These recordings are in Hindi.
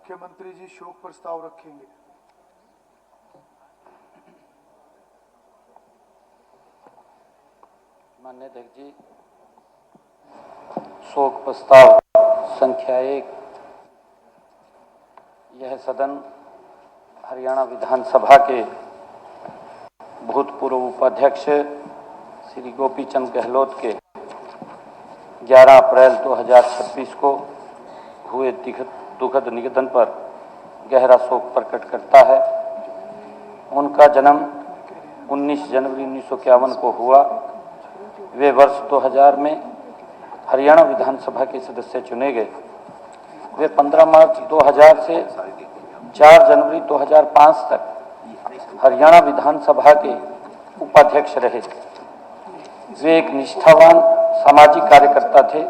मुख्यमंत्री जी शोक प्रस्ताव रखेंगे। माननीय अध्यक्ष जी, शोक प्रस्ताव संख्या 1 यह सदन हरियाणा विधानसभा के भूतपूर्व उपाध्यक्ष श्री गोपी चंद गहलोत के 11 अप्रैल 2026 को हुए दुखद निधन पर गहरा शोक प्रकट करता है। उनका जन्म 19 जनवरी 1951 को हुआ। वे वर्ष 2000 में हरियाणा विधानसभा के सदस्य चुने गए। वे 15 मार्च 2000 से 4 जनवरी 2005 तक हरियाणा विधानसभा के उपाध्यक्ष रहे। वे एक निष्ठावान सामाजिक कार्यकर्ता थे।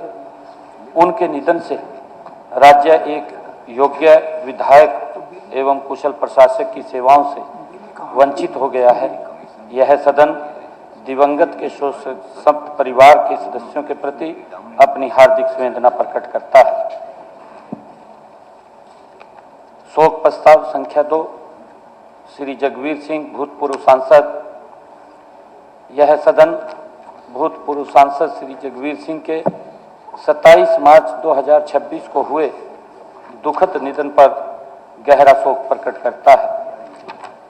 उनके निधन से राज्य एक योग्य विधायक एवं कुशल प्रशासक की सेवाओं से वंचित हो गया है। यह सदन दिवंगत के शोक संतप्त परिवार के सदस्यों के प्रति अपनी हार्दिक संवेदना प्रकट करता है। शोक प्रस्ताव संख्या 2 श्री जगवीर सिंह, भूतपूर्व सांसद। यह सदन भूतपूर्व सांसद श्री जगवीर सिंह के 27 मार्च 2026 को हुए दुखद निधन पर गहरा शोक प्रकट करता है।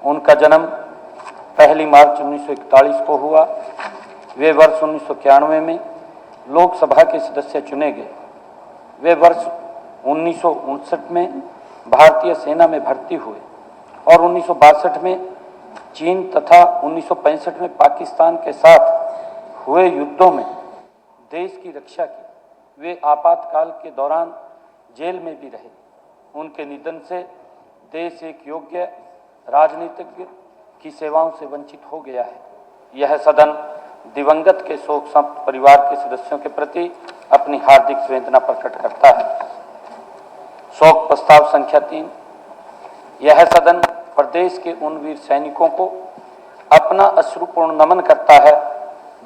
उनका जन्म 1 मार्च 1941 को हुआ। वे वर्ष 1991 में लोकसभा के सदस्य चुने गए। वे वर्ष 1959 में भारतीय सेना में भर्ती हुए और 1962 में चीन तथा 1965 में पाकिस्तान के साथ हुए युद्धों में देश की रक्षा की। वे आपातकाल के दौरान जेल में भी रहे। उनके निधन से देश एक योग्य राजनीतिज्ञ की सेवाओं से वंचित हो गया है। यह सदन दिवंगत के शोक संतप्त परिवार के सदस्यों के प्रति अपनी हार्दिक संवेदना प्रकट करता है। शोक प्रस्ताव संख्या 3 यह सदन प्रदेश के उन वीर सैनिकों को अपना अश्रुपूर्ण नमन करता है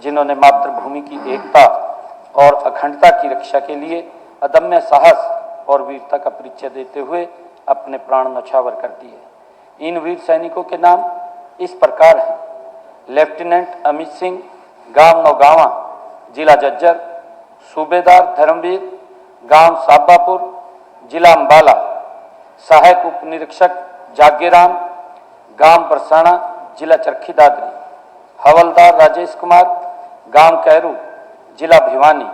जिन्होंने मातृभूमि की एकता और अखंडता की रक्षा के लिए अदम्य साहस और वीरता का परिचय देते हुए अपने प्राण न्यौछावर कर दिए। इन वीर सैनिकों के नाम इस प्रकार हैं: लेफ्टिनेंट अमित सिंह, गांव नौगावा, जिला झज्जर; सूबेदार धर्मवीर, गांव साबापुर, जिला अंबाला; सहायक उप निरीक्षक जागेराम, गांव बरसाना, जिला चरखी दादरी; हवलदार राजेश कुमार, गांव कैरू, जिला भिवानी;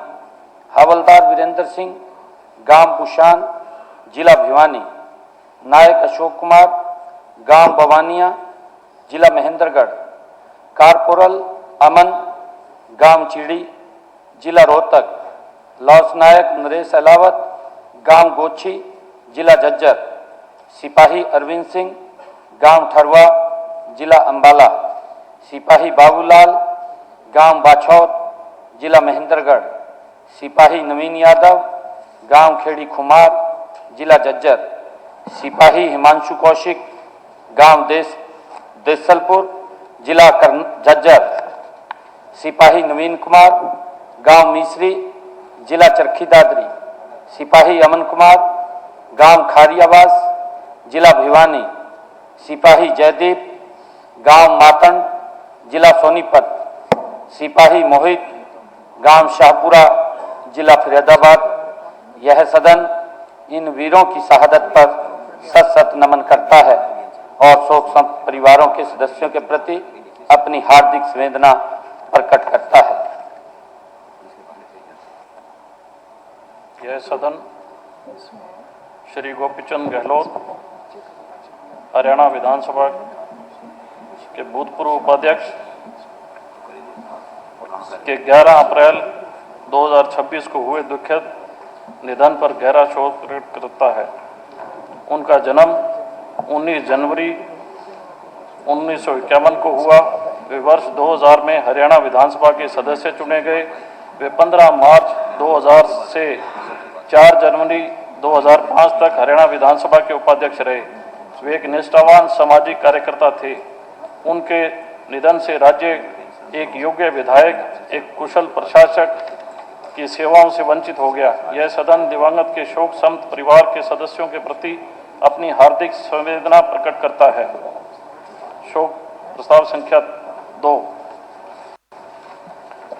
हवलदार वीरेंद्र सिंह, गांव बुशान, जिला भिवानी; नायक अशोक कुमार, गांव बवानिया, जिला महेंद्रगढ़; कारपोरल अमन, गांव चीड़ी, जिला रोहतक; लॉस नायक नरेश अलावत, गांव गोछी, जिला झज्जर; सिपाही अरविंद सिंह, गांव ठरवा, जिला अंबाला; सिपाही बाबूलाल, गांव बाछौद, जिला महेंद्रगढ़; सिपाही नवीन यादव, गांव खेड़ी खुमार, जिला झज्जर; सिपाही हिमांशु कौशिक, गांव देसलपुर, जिला झज्जर; सिपाही नवीन कुमार, गांव मिसरी, जिला चरखी दादरी; सिपाही अमन कुमार, गांव खारियावास, जिला भिवानी; सिपाही जयदीप, गांव मातंड, जिला सोनीपत; सिपाही मोहित, गांव शाहपुरा, जिला फरीदाबाद। यह सदन इन वीरों की शहादत पर सत सत नमन करता है और शोक संतप्त परिवारों के सदस्यों के प्रति अपनी हार्दिक संवेदना प्रकट करता है। यह सदन श्री गोपीचंद गहलोत, हरियाणा विधानसभा के भूतपूर्व उपाध्यक्ष के 11 अप्रैल 2026 को हुए दुखद निधन पर गहरा शोक प्रकट करता है। उनका जन्म 19 जनवरी 1951 को हुआ। वे वर्ष 2000 में हरियाणा विधानसभा के सदस्य चुने गए। वे 15 मार्च 2000 से 4 जनवरी 2005 तक हरियाणा विधानसभा के उपाध्यक्ष रहे। वे एक निष्ठावान सामाजिक कार्यकर्ता थे। उनके निधन से राज्य एक योग्य विधायक, एक कुशल प्रशासक की सेवाओं से वंचित हो गया। यह सदन दिवंगत के शोक संतप्त परिवार के सदस्यों के प्रति अपनी हार्दिक संवेदना प्रकट करता है। शोक प्रस्ताव संख्या 2।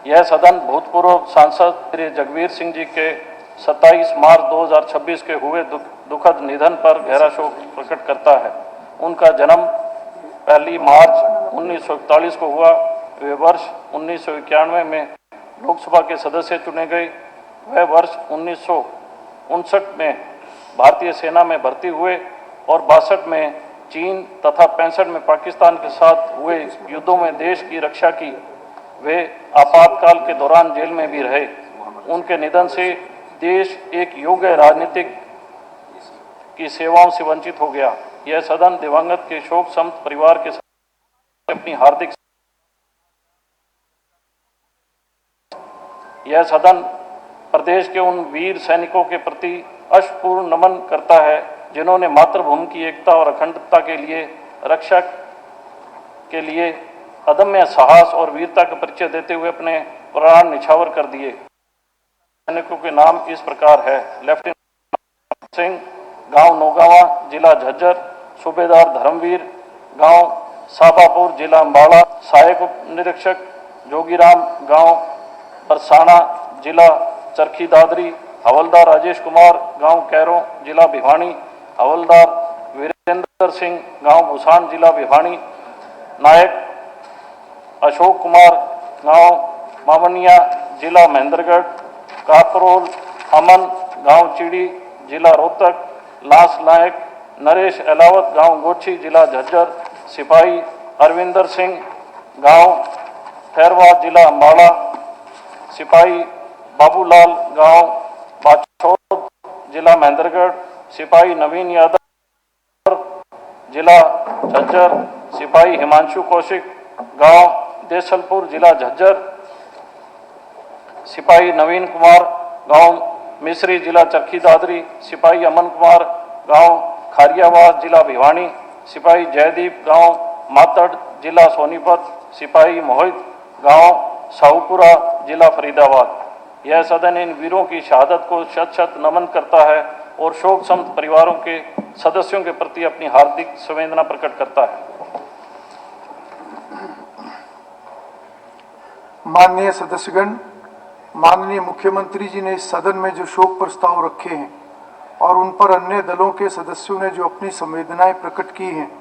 यह सदन भूतपूर्व सांसद श्री जगवीर सिंह जी के 27 मार्च 2026 के हुए दुखद निधन पर गहरा शोक प्रकट करता है। उनका जन्म 1 मार्च 1941 को हुआ। वे वर्ष 1991 में लोकसभा के सदस्य चुने गए। वह वर्ष 1959 में भारतीय सेना में भर्ती हुए और 62 में चीन तथा 65 में पाकिस्तान के साथ हुए युद्धों में देश की रक्षा की। वे आपातकाल के दौरान जेल में भी रहे। उनके निधन से देश एक योग्य राजनीतिक की सेवाओं से वंचित हो गया। यह सदन दिवंगत के शोक संत परिवार के साथ अपनी हार्दिक यह सदन प्रदेश के उन वीर सैनिकों के प्रति अश्रुपूर्ण नमन करता है जिन्होंने मातृभूमि की एकता और अखंडता के लिए रक्षा के लिए अदम्य साहस और वीरता का परिचय देते हुए अपने प्राण निछावर कर दिए। सैनिकों के नाम इस प्रकार है। लेफ्टिनेंट सिंह, गांव नौगावा, जिला झज्जर। सूबेदार धर्मवीर, गांव साबापुर, जिला अम्बाड़ा। सहायक उप निरीक्षक जोगीराम, गांव बरसाना, जिला चरखी दादरी। हवलदार राजेश कुमार, गांव कैरों, जिला भिवानी। हवलदार वीरेंद्र सिंह, गांव भूसान, जिला भिवानी। नायक अशोक कुमार, गांव मावनिया, जिला महेंद्रगढ़। कापरोल अमन, गांव चिड़ी, जिला रोहतक। लांस नायक नरेश अलावत, गांव गोची, जिला झज्जर। सिपाही अरविंदर सिंह, गांव खैरवा, जिला अम्बाड़ा। सिपाही बाबूलाल, गांव बाछौद, जिला महेंद्रगढ़। सिपाही नवीन यादव, जिला झज्जर। सिपाही हिमांशु कौशिक, गांव देसलपुर, जिला झज्जर। सिपाही नवीन कुमार, गांव मिश्री, जिला चरखी दादरी। सिपाही अमन कुमार, गांव खारियावास, जिला भिवानी। सिपाही जयदीप, गांव मातड़, जिला सोनीपत। सिपाही मोहित, गांव साहूपुरा, जिला फरीदाबाद। यह सदन इन वीरों की शहादत को शत शत नमन करता है और शोक संत परिवारों के सदस्यों के प्रति अपनी हार्दिक संवेदना प्रकट करता है। माननीय सदस्यगण, माननीय मुख्यमंत्री जी ने इस सदन में जो शोक प्रस्ताव रखे हैं और उन पर अन्य दलों के सदस्यों ने जो अपनी संवेदनाएं प्रकट की हैं,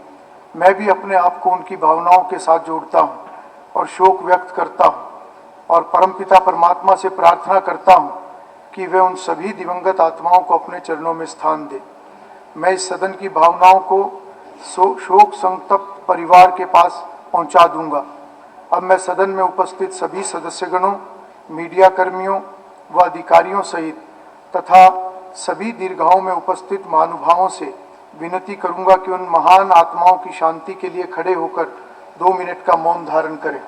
मैं भी अपने आप को उनकी भावनाओं के साथ जोड़ता हूं और शोक व्यक्त करता हूं और परमपिता परमात्मा से प्रार्थना करता हूं कि वे उन सभी दिवंगत आत्माओं को अपने चरणों में स्थान दे। मैं इस सदन की भावनाओं को शोक संतप्त परिवार के पास पहुंचा दूंगा। अब मैं सदन में उपस्थित सभी सदस्यगणों, मीडिया कर्मियों व अधिकारियों सहित तथा सभी दीर्घाओं में उपस्थित महानुभावों से विनती करूंगा कि उन महान आत्माओं की शांति के लिए खड़े होकर 2 मिनट का मौन धारण करें।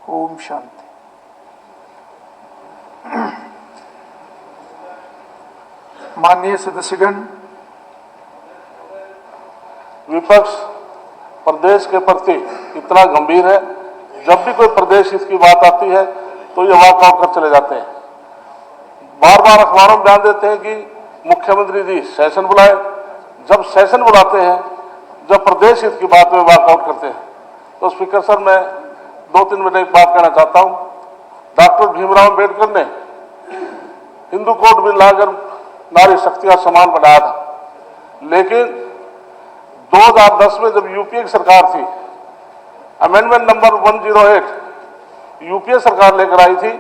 ओम शांति। माननीय सदस्यगण, विपक्ष प्रदेश के प्रति इतना गंभीर है, जब भी कोई प्रदेश हित की बात आती है तो ये वॉकआउट कर चले जाते हैं। बार बार अखबारों में बयान देते हैं कि मुख्यमंत्री जी सेशन बुलाए। जब सेशन बुलाते हैं, जब प्रदेश हित की बात में वॉकआउट करते हैं। तो स्पीकर सर, मैं 2-3 मिनट एक बात कहना चाहता हूं। डॉक्टर भीमराव अम्बेडकर ने हिंदू कोड बिल लाकर नारी शक्ति का सम्मान बढ़ाया था, लेकिन 2010 में जब यूपीए की सरकार थी, अमेंडमेंट नंबर 108 यूपीए सरकार लेकर आई थी।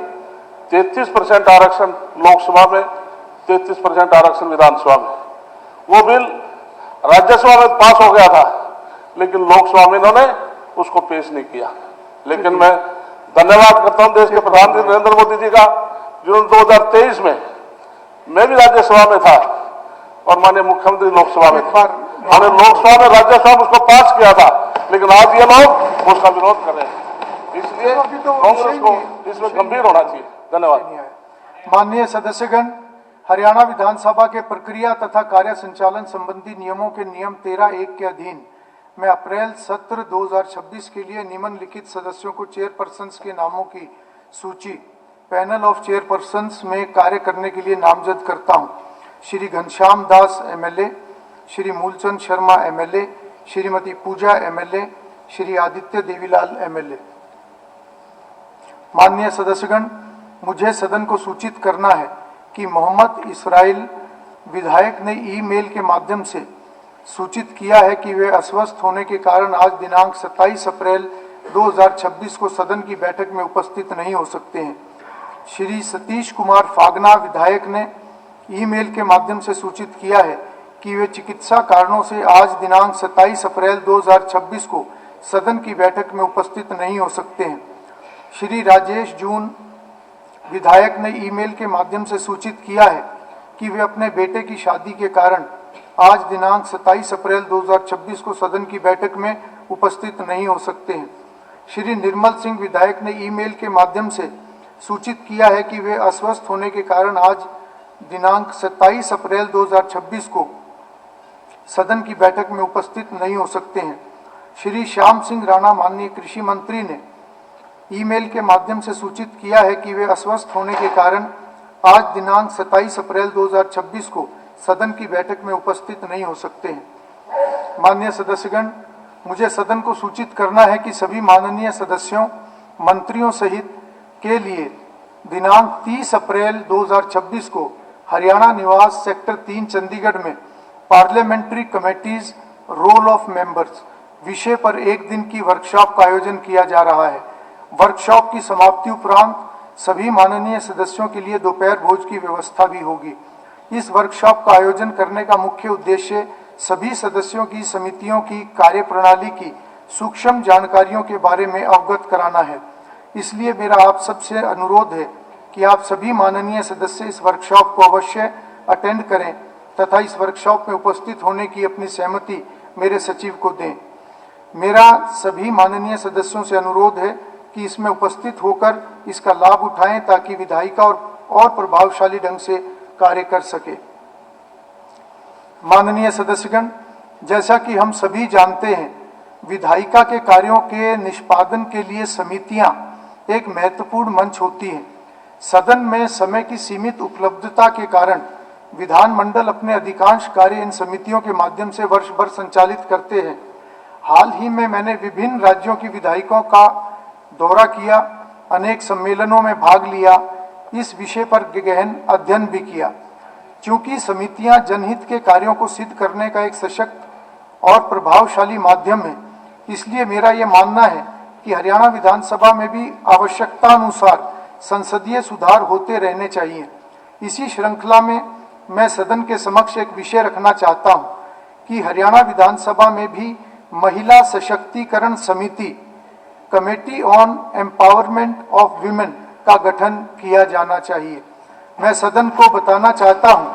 33% आरक्षण लोकसभा में, 33% आरक्षण विधानसभा में। वो बिल राज्यसभा में पास हो गया था, लेकिन लोकसभा में इन्होंने उसको पेश नहीं किया। लेकिन मैं धन्यवाद करता हूं देश के प्रधानमंत्री नरेंद्र मोदी जी का, जिन्होंने 2023 में, मैं भी राज्यसभा में था और माननीय मुख्यमंत्री लोकसभा में थे, हमने लोकसभा में राज्यसभा में उसको पास किया था, लेकिन आज ये लोग उसका विरोध कर रहे हैं। इसलिए कांग्रेस को इसमें गंभीर होना चाहिए। धन्यवाद। माननीय सदस्यगण, हरियाणा विधानसभा के प्रक्रिया तथा कार्य संचालन संबंधी नियमों के नियम 13(1) के अधीन मैं अप्रैल सत्र 2026 के लिए निम्नलिखित सदस्यों को चेयरपर्सन्स के नामों की सूची पैनल ऑफ चेयरपर्सन्स में कार्य करने के लिए नामजद करता हूं। श्री घनश्याम दास एमएलए, श्री मूलचंद शर्मा एमएलए, श्रीमती पूजा एमएलए, श्री आदित्य देवीलाल एमएलए। माननीय सदस्यगण, मुझे सदन को सूचित करना है कि मोहम्मद इसराइल विधायक ने ईमेल के माध्यम से सूचित किया है कि वे अस्वस्थ होने के कारण आज दिनांक 27 अप्रैल 2026 को सदन की बैठक में उपस्थित नहीं हो सकते हैं। श्री सतीश कुमार फागना विधायक ने ईमेल के माध्यम से सूचित किया है कि वे चिकित्सा कारणों से आज दिनांक 27 अप्रैल 2026 को सदन की बैठक में उपस्थित नहीं हो सकते हैं। श्री राजेश जून विधायक ने ईमेल के माध्यम से सूचित किया है कि वे अपने बेटे की शादी के कारण आज दिनांक 27 अप्रैल 2026 को सदन की बैठक में उपस्थित नहीं हो सकते हैं। श्री निर्मल सिंह विधायक ने ईमेल के माध्यम से सूचित किया है कि वे अस्वस्थ होने के कारण आज दिनांक 27 अप्रैल 2026 को सदन की बैठक में उपस्थित नहीं हो सकते हैं। श्री श्याम सिंह राणा माननीय कृषि मंत्री ने ईमेल के माध्यम से सूचित किया है कि वे अस्वस्थ होने के कारण आज दिनांक 27 अप्रैल 2026 को सदन की बैठक में उपस्थित नहीं हो सकते हैं। माननीय सदस्यगण, मुझे सदन को सूचित करना है कि सभी माननीय सदस्यों, मंत्रियों सहित के लिए दिनांक 30 अप्रैल 2026 को हरियाणा निवास सेक्टर 3 चंडीगढ़ में parliamentary committees role of members विषय पर एक दिन की वर्कशॉप का आयोजन किया जा रहा है। वर्कशॉप की समाप्ति उपरांत सभी माननीय सदस्यों के लिए दोपहर भोज की व्यवस्था भी होगी। इस वर्कशॉप का आयोजन करने का मुख्य उद्देश्य सभी सदस्यों की समितियों की कार्यप्रणाली की सूक्ष्म जानकारियों के बारे में अवगत कराना है। इसलिए मेरा आप सबसे अनुरोध है कि आप सभी माननीय सदस्य इस वर्कशॉप को अवश्य अटेंड करें तथा इस वर्कशॉप में उपस्थित होने की अपनी सहमति मेरे सचिव को दें। मेरा सभी माननीय सदस्यों से अनुरोध है कि इसमें उपस्थित होकर इसका लाभ उठाएं ताकि विधायिका और प्रभावशाली ढंग से कार्य कर सके। माननीय सदस्यगण, जैसा कि हम सभी जानते हैं, विधायिका के कार्यों के निष्पादन के लिए समितियां एक महत्वपूर्ण मंच होती हैं। सदन में समय की सीमित उपलब्धता के कारण विधानमंडल अपने अधिकांश कार्य इन समितियों के माध्यम से वर्ष भर संचालित करते हैं। हाल ही में मैंने विभिन्न राज्यों की विधायिकाओं का दौरा किया, अनेक सम्मेलनों में भाग लिया, इस विषय पर गहन अध्ययन भी किया। क्योंकि समितियां जनहित के कार्यों को सिद्ध करने का एक सशक्त और प्रभावशाली माध्यम है, इसलिए मेरा यह मानना है कि हरियाणा विधानसभा में भी आवश्यकता अनुसार संसदीय सुधार होते रहने चाहिए। इसी श्रृंखला में मैं सदन के समक्ष एक विषय रखना चाहता हूं कि हरियाणा विधानसभा में भी महिला सशक्तिकरण समिति, committee on empowerment of women का गठन किया जाना चाहिए। मैं सदन को बताना चाहता हूं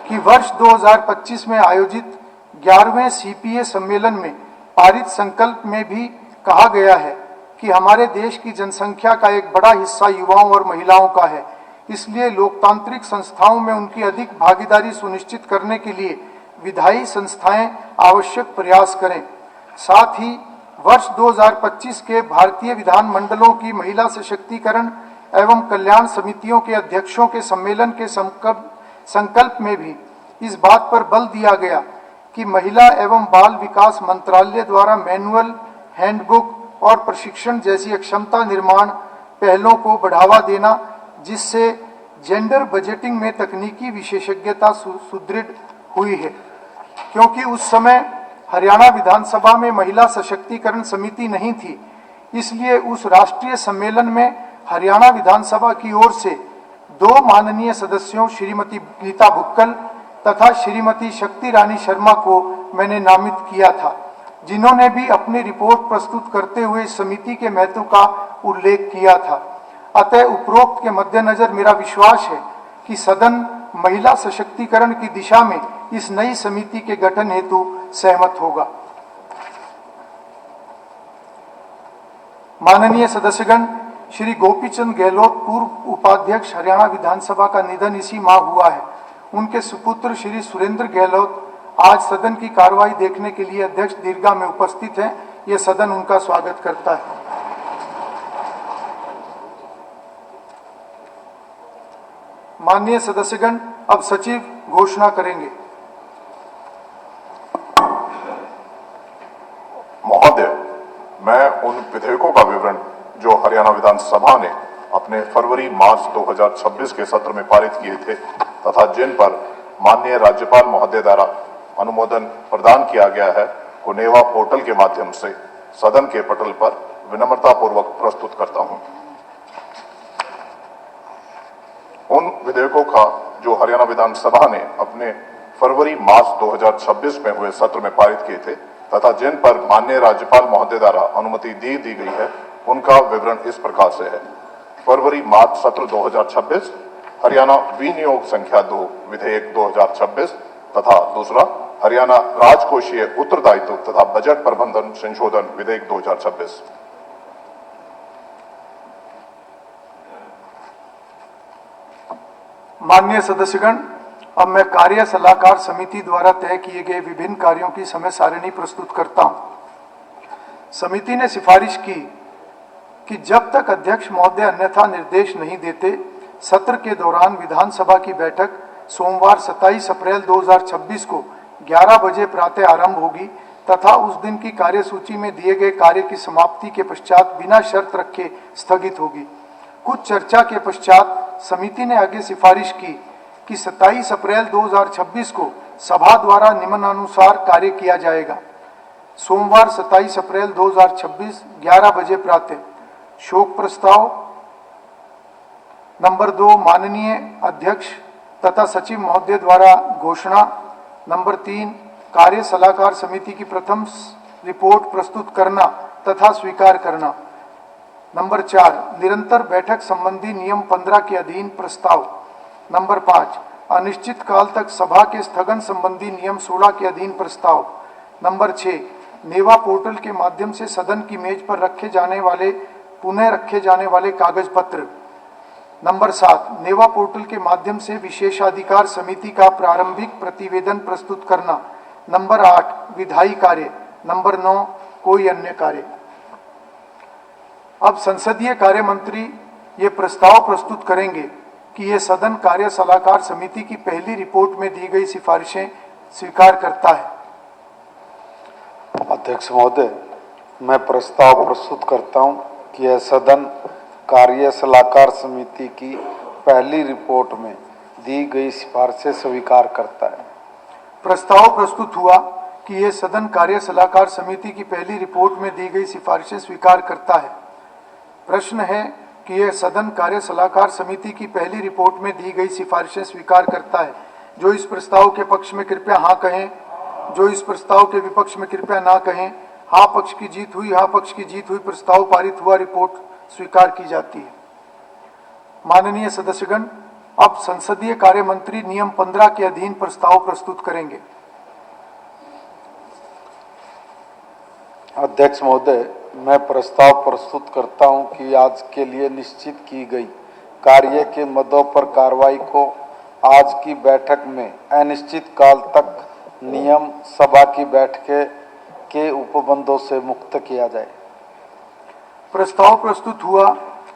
कि वर्ष 2025 में आयोजित 11वें सीपीए सम्मेलन में पारित संकल्प में भी कहा गया है कि हमारे देश की जनसंख्या का एक बड़ा हिस्सा युवाओं और महिलाओं का है। इसलिए लोकतांत्रिक संस्थाओं में उनकी अधिक भागीदारी सुनिश्चित करने के लिए विधायी संस्थाएं आवश्यक प्रयास करें। साथ ही वर्ष 2025 के भारतीय विधानमंडलों की महिला सशक्तिकरण एवं कल्याण समितियों के अध्यक्षों के सम्मेलन के संकल्प में भी इस बात पर बल दिया गया कि महिला एवं बाल विकास मंत्रालय द्वारा मैनुअल, हैंडबुक और प्रशिक्षण जैसी क्षमता निर्माण पहलों को बढ़ावा देना, जिससे जेंडर बजटिंग में तकनीकी विशेषज्ञता सुदृढ़ हुई है। क्योंकि उस समय हरियाणा विधानसभा में महिला सशक्तिकरण समिति नहीं थी, इसलिए उस राष्ट्रीय सम्मेलन में हरियाणा विधानसभा की ओर से दो माननीय सदस्यों श्रीमती गीता बुक्कल तथा श्रीमती शक्ति रानी शर्मा को मैंने नामित किया था, जिन्होंने भी अपनी रिपोर्ट प्रस्तुत करते हुए इस समिति के महत्व का उल्लेख किया था। अतः उपरोक्त के मद्देनजर मेरा विश्वास है कि सदन महिला सशक्तिकरण की दिशा में इस नई समिति के गठन हेतु सहमत होगा। माननीय सदस्यगण, श्री गोपीचंद गहलोत पूर्व उपाध्यक्ष हरियाणा विधानसभा का निधन इसी माह हुआ है। उनके सुपुत्र श्री सुरेंद्र गहलोत आज सदन की कार्रवाई देखने के लिए अध्यक्ष दीर्घा में उपस्थित हैं। यह सदन उनका स्वागत करता है। माननीय सदस्यगण, अब सचिव घोषणा करेंगे। महोदय, मैं उन विधेयकों का विवरण जो हरियाणा विधानसभा ने अपने फरवरी-मार्च 2026 के सत्र में पारित किए थे तथा जिन पर माननीय राज्यपाल महोदय द्वारा अनुमोदन प्रदान किया गया है, को नेवा पोर्टल के माध्यम से सदन के पटल पर विनम्रतापूर्वक प्रस्तुत करता हूं। उन विधेयकों का जो हरियाणा विधानसभा ने अपने फरवरी-मार्च 2026 में हुए सत्र में पारित किए थे तथा जिन पर माननीय राज्यपाल महोदय द्वारा अनुमति दी गई है, उनका विवरण इस प्रकार से है। फरवरी-मार्च सत्र 2026 हरियाणा विनियोग संख्या 2 विधेयक 2026 तथा दूसरा हरियाणा राजकोषीय उत्तरदायित्व तथा बजट प्रबंधन संशोधन विधेयक 2026। माननीय सदस्यगण, अब मैं कार्य सलाहकार समिति द्वारा तय किए गए विभिन्न कार्यों की समय सारिणी प्रस्तुत करता हूं। समिति ने सिफारिश की कि जब तक अध्यक्ष महोदय अन्यथा निर्देश नहीं देते, सत्र के दौरान विधानसभा की बैठक सोमवार 27 अप्रैल 2026 को 11 बजे प्रातः आरंभ होगी तथा उस दिन की कार्यसूची में दिए गए कार्य की समाप्ति के पश्चात बिना शर्त रखे स्थगित होगी। कुछ चर्चा के पश्चात समिति ने आगे सिफारिश की कि 27 अप्रैल 2026 को सभा द्वारा निम्नानुसार कार्य किया जाएगा। सोमवार 27 अप्रैल 2026 11 बजे प्रातः शोक प्रस्ताव। नंबर 2, माननीय अध्यक्ष तथा सचिव महोदय द्वारा घोषणा। नंबर 3, कार्य सलाहकार समिति की प्रथम रिपोर्ट प्रस्तुत करना तथा स्वीकार करना। नंबर 4, निरंतर बैठक संबंधी नियम 15 के अधीन प्रस्ताव। नंबर 5, अनिश्चित काल तक सभा के स्थगन संबंधी नियम 16 के अधीन प्रस्ताव। नंबर 6, नेवा पोर्टल के माध्यम से सदन की मेज पर पुनः रखे जाने वाले कागज पत्र। नंबर 7, नेवा पोर्टल के माध्यम से विशेषाधिकार समिति का प्रारंभिक प्रतिवेदन प्रस्तुत करना। नंबर 8, विधायी कार्य। नंबर 9, कोई अन्य कार्य। अब संसदीय कार्य मंत्री ये प्रस्ताव प्रस्तुत करेंगे कि ये सदन कार्य सलाहकार समिति की पहली रिपोर्ट में दी गई सिफारिशें स्वीकार करता है। अध्यक्ष महोदय, मैं प्रस्ताव प्रस्तुत करता हूं कि यह सदन कार्य सलाहकार समिति की पहली रिपोर्ट में दी गई सिफारिशें स्वीकार करता है। प्रस्ताव प्रस्तुत हुआ कि यह सदन कार्य सलाहकार समिति की पहली रिपोर्ट में दी गई सिफारिशें स्वीकार करता है। प्रश्न है कि यह सदन कार्य सलाहकार समिति की पहली रिपोर्ट में दी गई सिफारिशें स्वीकार करता है। जो इस प्रस्ताव के पक्ष में कृपया हाँ कहें, जो इस प्रस्ताव के विपक्ष में कृपया ना कहें। हाँ पक्ष की जीत हुई, हाँ पक्ष की जीत हुई। प्रस्ताव पारित हुआ, रिपोर्ट स्वीकार की जाती है। माननीय सदस्यगण, अब संसदीय कार्य मंत्री नियम 15 के अधीन प्रस्ताव प्रस्तुत करेंगे। अध्यक्ष महोदय, मैं प्रस्ताव प्रस्तुत करता हूं कि आज के लिए निश्चित की गई कार्य के मदों पर कार्रवाई को आज की बैठक में अनिश्चित काल तक नियम सभा की बैठकें के उपबंधों से मुक्त किया जाए। प्रस्ताव प्रस्तुत हुआ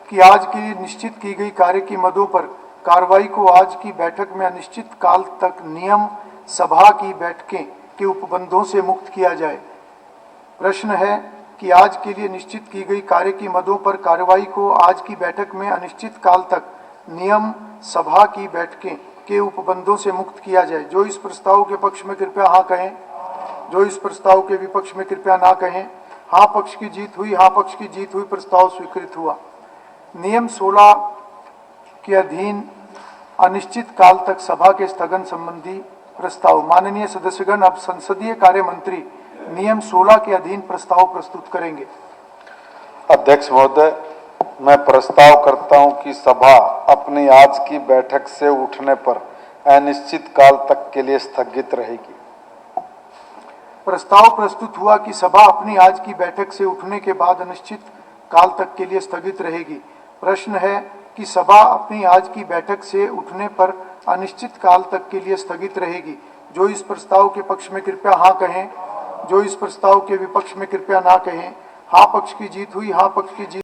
कि आज के लिए निश्चित की गई कार्य की मदों पर कार्रवाई को आज की बैठक में अनिश्चित काल तक नियम सभा की बैठकें के उपबंधों से मुक्त किया जाए। प्रश्न है कि आज के लिए निश्चित की गई कार्य की मदों पर कार्रवाई को आज की बैठक में अनिश्चित काल तक नियम सभा की बैठकें के उपबंधों से मुक्त किया जाए। जो इस प्रस्ताव के पक्ष में कृपया हाँ कहें, जो इस प्रस्ताव के विपक्ष में कृपया ना कहें। हाँ पक्ष की जीत हुई, हाँ पक्ष की जीत हुई। प्रस्ताव स्वीकृत हुआ। नियम 16 के अधीन अनिश्चित काल तक सभा के स्थगन संबंधी प्रस्ताव। माननीय सदस्यगण, अब संसदीय कार्य मंत्री नियम 16 के अधीन प्रस्ताव प्रस्तुत करेंगे। अध्यक्ष महोदय, मैं प्रस्ताव करता हूं कि सभा अपनी आज की बैठक से उठने पर अनिश्चित काल तक के लिए स्थगित रहेगी। प्रस्ताव प्रस्तुत हुआ कि सभा अपनी आज की बैठक से उठने के बाद अनिश्चित काल तक के लिए स्थगित रहेगी। प्रश्न है कि सभा अपनी आज की बैठक से उठने पर अनिश्चित काल तक के लिए स्थगित रहेगी। जो इस प्रस्ताव के पक्ष में कृपया हाँ कहें, जो इस प्रस्ताव के विपक्ष में कृपया ना कहें। हाँ पक्ष की जीत हुई, हाँ पक्ष की जीत।